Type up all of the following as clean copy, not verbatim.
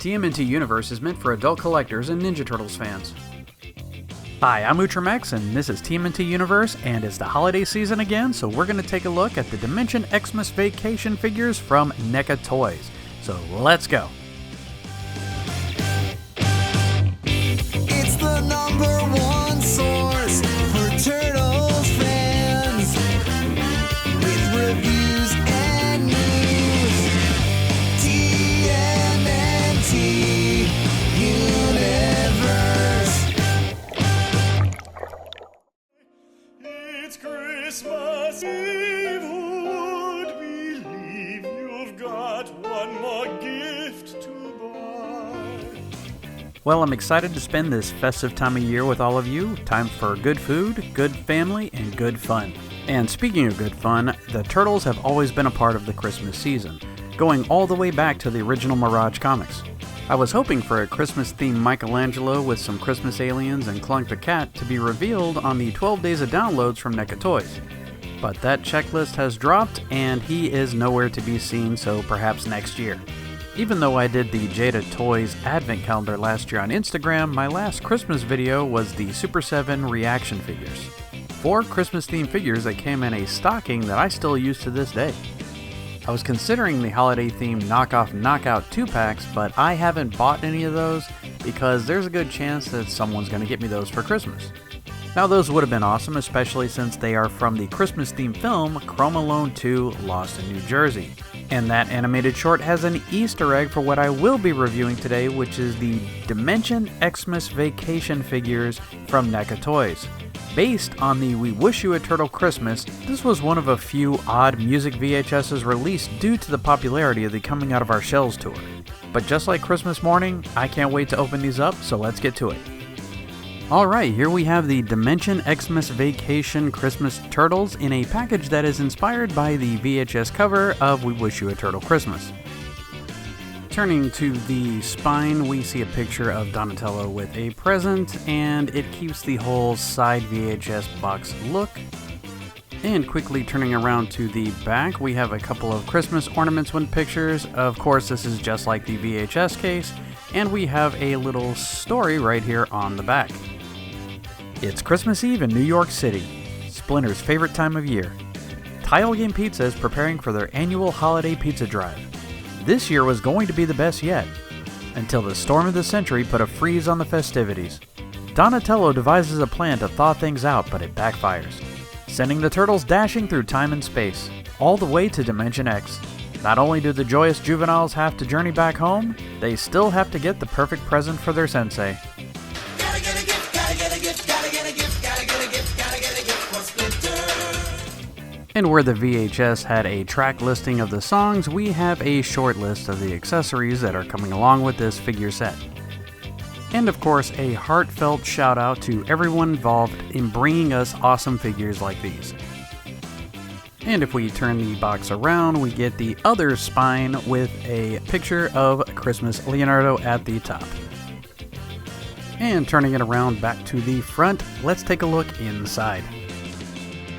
TMNT universe is meant for adult collectors and Ninja Turtles fans. Hi, I'm Ultramex, and this is TMNT Universe, and it's the holiday season again, so we're going to take a look at the Dimension Xmas Vacation figures from NECA Toys. So let's go! It's the #1 source for Turtles fans, with reviews and news. TMNT Universe. It's Christmas Eve. Who would believe you've got one more gift to buy? Well, I'm excited to spend this festive time of year with all of you. Time for good food, good family, and good fun. And speaking of good fun, the Turtles have always been a part of the Christmas season, going all the way back to the original Mirage comics. I was hoping for a Christmas-themed Michelangelo with some Christmas aliens and Clunk the Cat to be revealed on the 12 days of downloads from NECA Toys. But that checklist has dropped, and he is nowhere to be seen, so perhaps next year. Even though I did the Jada Toys Advent Calendar last year on Instagram, my last Christmas video was the Super 7 reaction figures. 4 Christmas-themed figures that came in a stocking that I still use to this day. I was considering the holiday-themed knockoff Knockout 2-packs, but I haven't bought any of those because there's a good chance that someone's going to get me those for Christmas. Now those would have been awesome, especially since they are from the Christmas-themed film Chrome Alone 2 Lost in New Jersey. And that animated short has an Easter egg for what I will be reviewing today, which is the Dimension Xmas Vacation figures from NECA Toys. Based on the We Wish You a Turtle Christmas, this was one of a few odd music VHSs released due to the popularity of the Coming Out of Our Shells tour. But just like Christmas morning, I can't wait to open these up, so let's get to it. Alright, here we have the Dimension Xmas Vacation Christmas Turtles in a package that is inspired by the VHS cover of We Wish You a Turtle Christmas. Turning to the spine, we see a picture of Donatello with a present, and it keeps the whole side VHS box look. And quickly turning around to the back, we have a couple of Christmas ornaments with pictures. Of course, this is just like the VHS case, and we have a little story right here on the back. It's Christmas Eve in New York City, Splinter's favorite time of year. Tile Game Pizza is preparing for their annual holiday pizza drive. This year was going to be the best yet, until the storm of the century put a freeze on the festivities. Donatello devises a plan to thaw things out, but it backfires, sending the Turtles dashing through time and space, all the way to Dimension X. Not only do the joyous juveniles have to journey back home, they still have to get the perfect present for their sensei. Gotta get a gift, gotta get a gift, gotta get a gift, gotta get a gift, gotta get a gift for Splinter. And where the VHS had a track listing of the songs, we have a short list of the accessories that are coming along with this figure set. And of course, a heartfelt shout out to everyone involved in bringing us awesome figures like these. And if we turn the box around, we get the other spine with a picture of Christmas Leonardo at the top. And turning it around back to the front, let's take a look inside.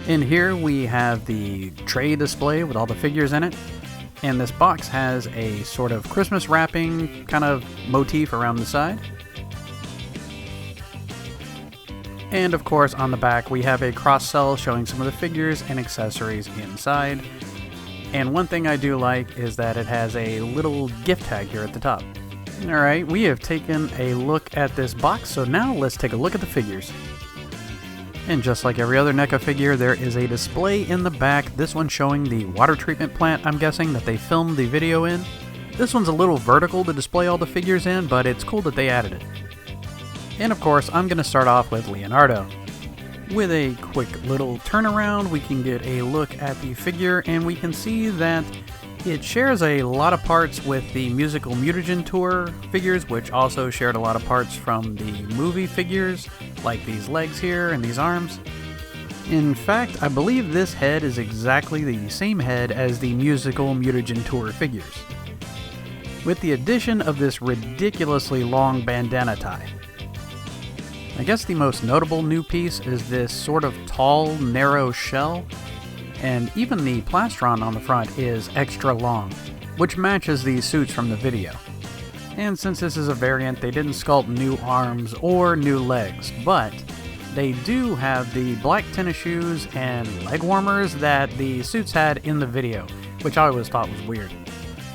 In here we have the tray display with all the figures in it, and this box has a sort of Christmas wrapping kind of motif around the side. And of course on the back we have a cross-sell showing some of the figures and accessories inside. And one thing I do like is that it has a little gift tag here at the top. Alright, we have taken a look at this box, so now let's take a look at the figures. And just like every other NECA figure, there is a display in the back, this one showing the water treatment plant, I'm guessing, that they filmed the video in. This one's a little vertical to display all the figures in, but it's cool that they added it. And of course, I'm going to start off with Leonardo. With a quick little turnaround, we can get a look at the figure, and we can see that it shares a lot of parts with the musical Mutagen Tour figures, which also shared a lot of parts from the movie figures, like these legs here and these arms. In fact, I believe this head is exactly the same head as the musical Mutagen Tour figures, with the addition of this ridiculously long bandana tie. I guess the most notable new piece is this sort of tall, narrow shell, and even the plastron on the front is extra long, which matches the suits from the video. And since this is a variant, they didn't sculpt new arms or new legs, but they do have the black tennis shoes and leg warmers that the suits had in the video, which I always thought was weird.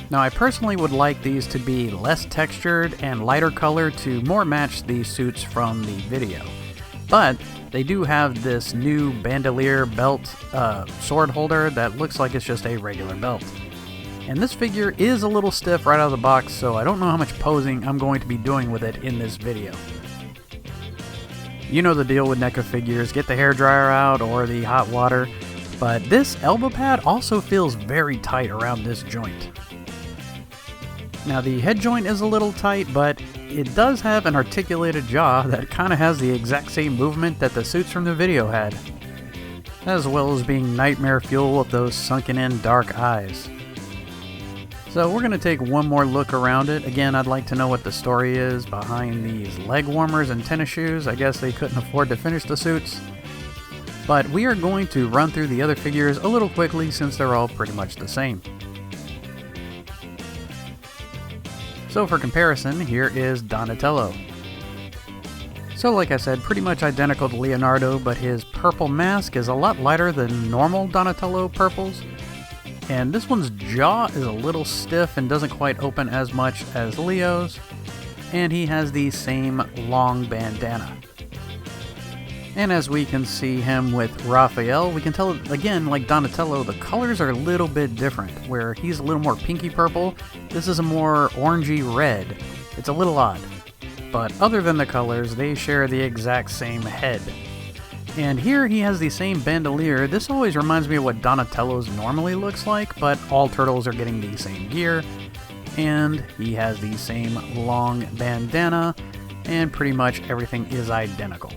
Now, I personally would like these to be less textured and lighter color to more match the suits from the video. But they do have this new bandolier belt sword holder that looks like it's just a regular belt. And this figure is a little stiff right out of the box, so I don't know how much posing I'm going to be doing with it in this video. You know the deal with NECA figures, get the hairdryer out or the hot water, but this elbow pad also feels very tight around this joint. Now the head joint is a little tight, but it does have an articulated jaw that kind of has the exact same movement that the suits from the video had, as well as being nightmare fuel with those sunken in dark eyes. So we're going to take one more look around it. Again, I'd like to know what the story is behind these leg warmers and tennis shoes. I guess they couldn't afford to finish the suits. But we are going to run through the other figures a little quickly since they're all pretty much the same. So for comparison, here is Donatello. So like I said, pretty much identical to Leonardo, but his purple mask is a lot lighter than normal Donatello purples. And this one's jaw is a little stiff and doesn't quite open as much as Leo's. And he has the same long bandana. And as we can see him with Raphael, we can tell, again, like Donatello, the colors are a little bit different. Where he's a little more pinky purple, this is a more orangey red. It's a little odd. But other than the colors, they share the exact same head. And here he has the same bandolier. This always reminds me of what Donatello's normally looks like, but all turtles are getting the same gear. And he has the same long bandana, and pretty much everything is identical.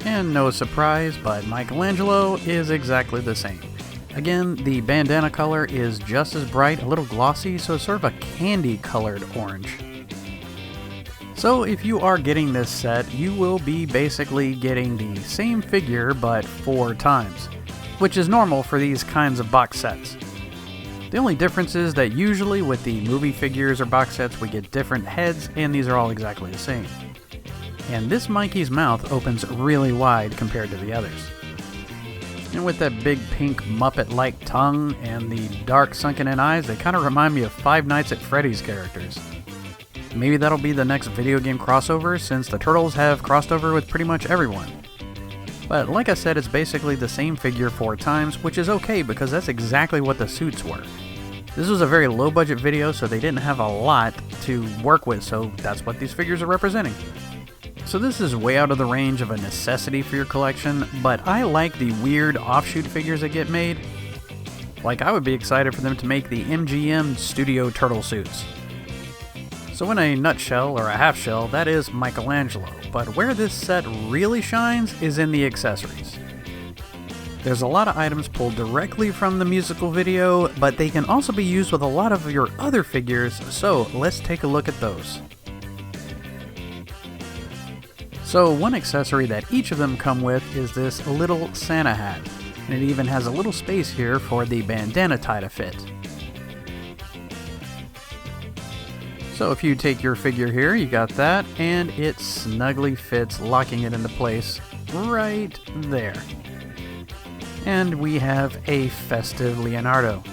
And no surprise, but Michelangelo is exactly the same. Again, the bandana color is just as bright, a little glossy, so it's sort of a candy-colored orange. So if you are getting this set, you will be basically getting the same figure, but 4 times, which is normal for these kinds of box sets. The only difference is that usually with the movie figures or box sets, we get different heads, and these are all exactly the same. And this Mikey's mouth opens really wide compared to the others. And with that big pink Muppet-like tongue and the dark sunken-in eyes, they kind of remind me of Five Nights at Freddy's characters. Maybe that'll be the next video game crossover, since the Turtles have crossed over with pretty much everyone. But like I said, it's basically the same figure 4 times, which is okay because that's exactly what the suits were. This was a very low-budget video, so they didn't have a lot to work with, so that's what these figures are representing. So this is way out of the range of a necessity for your collection, but I like the weird offshoot figures that get made. Like, I would be excited for them to make the MGM Studio Turtle suits. So in a nutshell, or a half shell, that is Michelangelo, but where this set really shines is in the accessories. There's a lot of items pulled directly from the musical video, but they can also be used with a lot of your other figures, so let's take a look at those. So one accessory that each of them come with is this little Santa hat, and it even has a little space here for the bandana tie to fit. So if you take your figure here, you got that, and it snugly fits, locking it into place right there. And we have a festive Leonardo.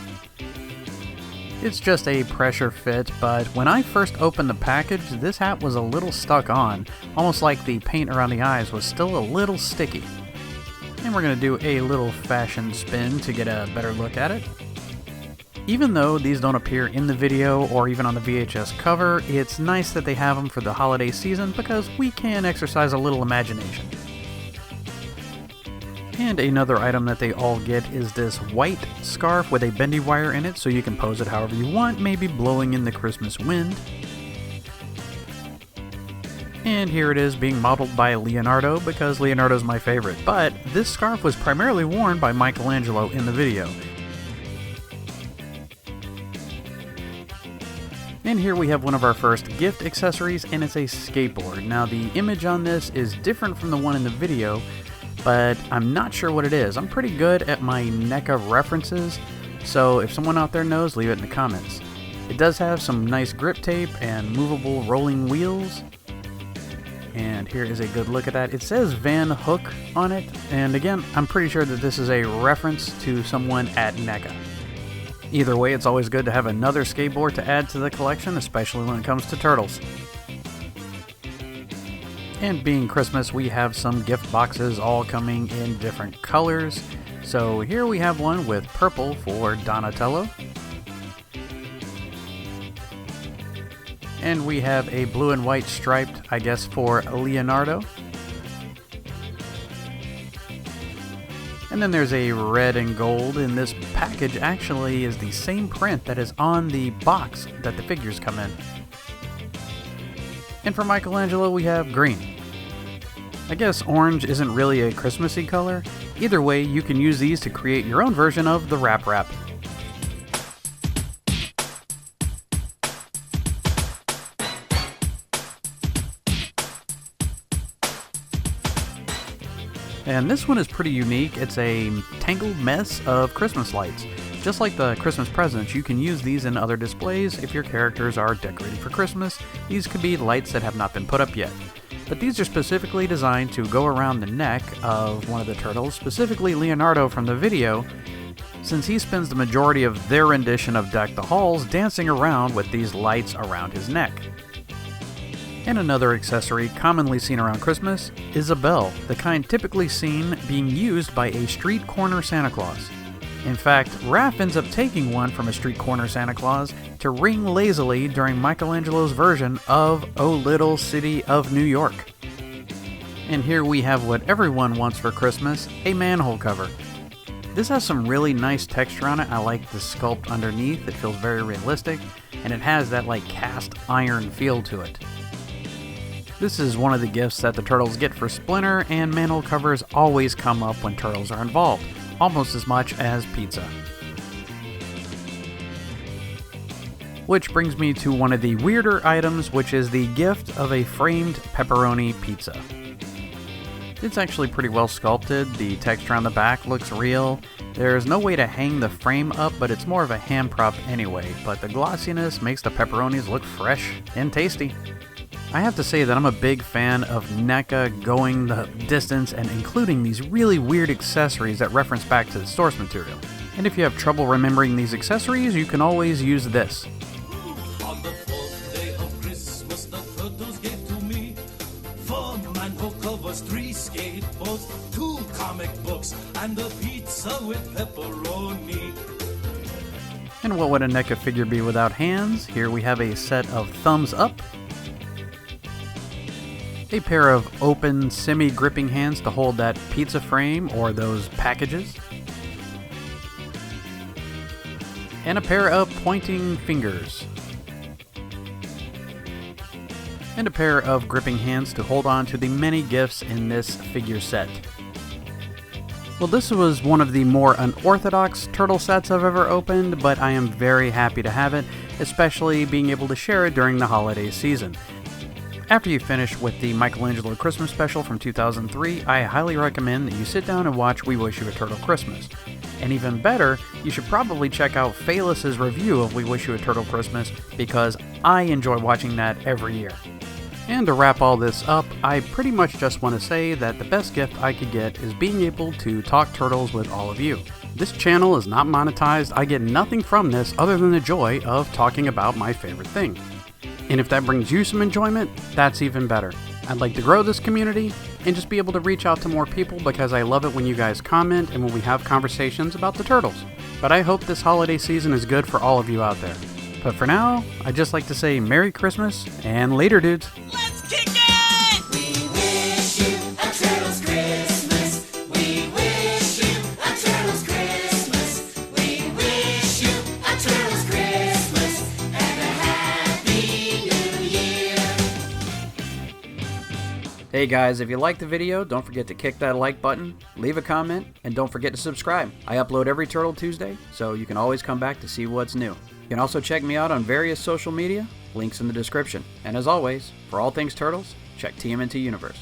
It's just a pressure fit, but when I first opened the package, this hat was a little stuck on, almost like the paint around the eyes was still a little sticky. And we're going to do a little fashion spin to get a better look at it. Even though these don't appear in the video or even on the VHS cover, it's nice that they have them for the holiday season because we can exercise a little imagination. And another item that they all get is this white scarf with a bendy wire in it, so you can pose it however you want, maybe blowing in the Christmas wind. And here it is being modeled by Leonardo, because Leonardo's my favorite, but this scarf was primarily worn by Michelangelo in the video. And here we have one of our first gift accessories, and it's a skateboard. Now the image on this is different from the one in the video, but I'm not sure what it is. I'm pretty good at my NECA references, so if someone out there knows, leave it in the comments. It does have some nice grip tape and movable rolling wheels. And here is a good look at that. It says Van Hook on it, and again, I'm pretty sure that this is a reference to someone at NECA. Either way, it's always good to have another skateboard to add to the collection, especially when it comes to turtles. And being Christmas, we have some gift boxes all coming in different colors. So here we have one with purple for Donatello. And we have a blue and white striped, I guess, for Leonardo. And then there's a red and gold, and this package actually is the same print that is on the box that the figures come in. And for Michelangelo, we have green. I guess orange isn't really a Christmassy color. Either way, you can use these to create your own version of the Wrap. And this one is pretty unique. It's a tangled mess of Christmas lights. Just like the Christmas presents, you can use these in other displays if your characters are decorated for Christmas. These could be lights that have not been put up yet. But these are specifically designed to go around the neck of one of the turtles, specifically Leonardo from the video, since he spends the majority of their rendition of Deck the Halls dancing around with these lights around his neck. And another accessory commonly seen around Christmas is a bell, the kind typically seen being used by a street corner Santa Claus. In fact, Raph ends up taking one from a street corner Santa Claus to ring lazily during Michelangelo's version of O Little City of New York. And here we have what everyone wants for Christmas, a manhole cover. This has some really nice texture on it. I like the sculpt underneath, it feels very realistic, and it has that like cast iron feel to it. This is one of the gifts that the turtles get for Splinter, and manhole covers always come up when turtles are involved, almost as much as pizza. Which brings me to one of the weirder items, which is the gift of a framed pepperoni pizza. It's actually pretty well sculpted, the texture on the back looks real. There's no way to hang the frame up, but it's more of a hand prop anyway, but the glossiness makes the pepperonis look fresh and tasty. I have to say that I'm a big fan of NECA going the distance and including these really weird accessories that reference back to the source material. And if you have trouble remembering these accessories, you can always use this. On the fourth day of Christmas, the turtles gave to me 4 manhole covers, 3 skateboards, 2 comic books, and a pizza with pepperoni. And what would a NECA figure be without hands? Here we have a set of thumbs up, a pair of open semi-gripping hands to hold that pizza frame or those packages, and a pair of pointing fingers, and a pair of gripping hands to hold on to the many gifts in this figure set. Well, this was one of the more unorthodox turtle sets I've ever opened, but I am very happy to have it, especially being able to share it during the holiday season. After you finish with the Michelangelo Christmas special from 2003, I highly recommend that you sit down and watch We Wish You a Turtle Christmas. And even better, you should probably check out Phalus's review of We Wish You a Turtle Christmas, because I enjoy watching that every year. And to wrap all this up, I pretty much just want to say that the best gift I could get is being able to talk turtles with all of you. This channel is not monetized, I get nothing from this other than the joy of talking about my favorite thing. And if that brings you some enjoyment, that's even better. I'd like to grow this community and just be able to reach out to more people, because I love it when you guys comment and when we have conversations about the turtles. But I hope this holiday season is good for all of you out there. But for now, I'd just like to say Merry Christmas and later, dudes. Let's kick it! We wish you a turtle's Christmas. We wish you a turtle's Christmas. We wish you a turtle's Christmas and a happy new year. Hey guys, if you liked the video, don't forget to kick that like button, leave a comment, and don't forget to subscribe. I upload every Turtle Tuesday, so you can always come back to see what's new. You can also check me out on various social media, links in the description. And as always, for all things turtles, check TMNT Universe.